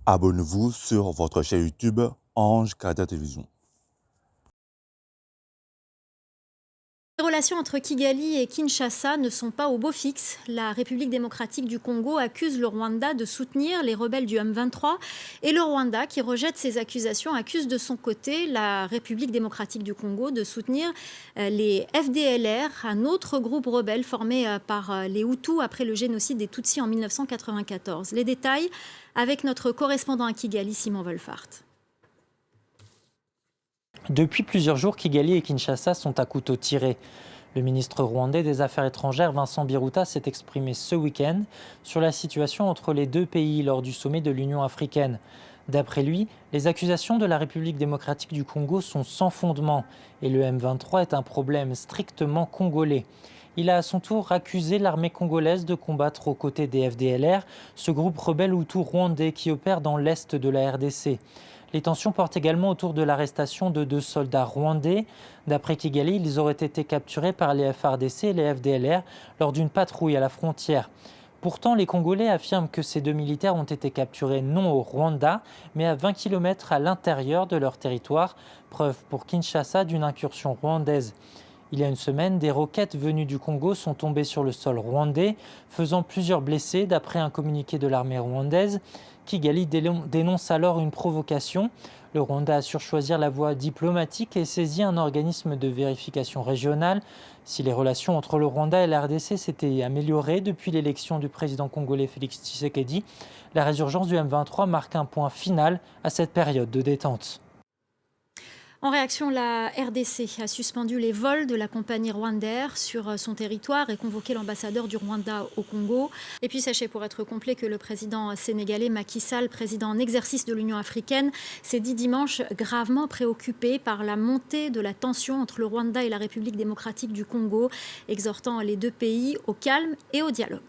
Abonnez-vous sur votre chaîne YouTube Ange Canada Télévision. Les relations entre Kigali et Kinshasa ne sont pas au beau fixe. La République démocratique du Congo accuse le Rwanda de soutenir les rebelles du M23 et le Rwanda, qui rejette ces accusations, accuse de son côté la République démocratique du Congo de soutenir les FDLR, un autre groupe rebelle formé par les Hutus après le génocide des Tutsis en 1994. Les détails avec notre correspondant à Kigali, Simon Wolfart. Depuis plusieurs jours, Kigali et Kinshasa sont à couteau tiré. Le ministre rwandais des Affaires étrangères, Vincent Biruta, s'est exprimé ce week-end sur la situation entre les deux pays lors du sommet de l'Union africaine. D'après lui, les accusations de la République démocratique du Congo sont sans fondement et le M23 est un problème strictement congolais. Il a à son tour accusé l'armée congolaise de combattre aux côtés des FDLR, ce groupe rebelle hutu rwandais qui opère dans l'est de la RDC. Les tensions portent également autour de l'arrestation de 2 soldats rwandais. D'après Kigali, ils auraient été capturés par les FARDC et les FDLR lors d'une patrouille à la frontière. Pourtant, les Congolais affirment que ces 2 militaires ont été capturés non au Rwanda, mais à 20 km à l'intérieur de leur territoire, preuve pour Kinshasa d'une incursion rwandaise. Il y a une semaine, des roquettes venues du Congo sont tombées sur le sol rwandais, faisant plusieurs blessés d'après un communiqué de l'armée rwandaise. Kigali dénonce alors une provocation. Le Rwanda assure choisir la voie diplomatique et saisit un organisme de vérification régionale. Si les relations entre le Rwanda et la RDC s'étaient améliorées depuis l'élection du président congolais Félix Tshisekedi, la résurgence du M23 marque un point final à cette période de détente. En réaction, la RDC a suspendu les vols de la compagnie Rwandair sur son territoire et convoqué l'ambassadeur du Rwanda au Congo. Et puis sachez pour être complet que le président sénégalais Macky Sall, président en exercice de l'Union africaine, s'est dit dimanche gravement préoccupé par la montée de la tension entre le Rwanda et la République démocratique du Congo, exhortant les deux pays au calme et au dialogue.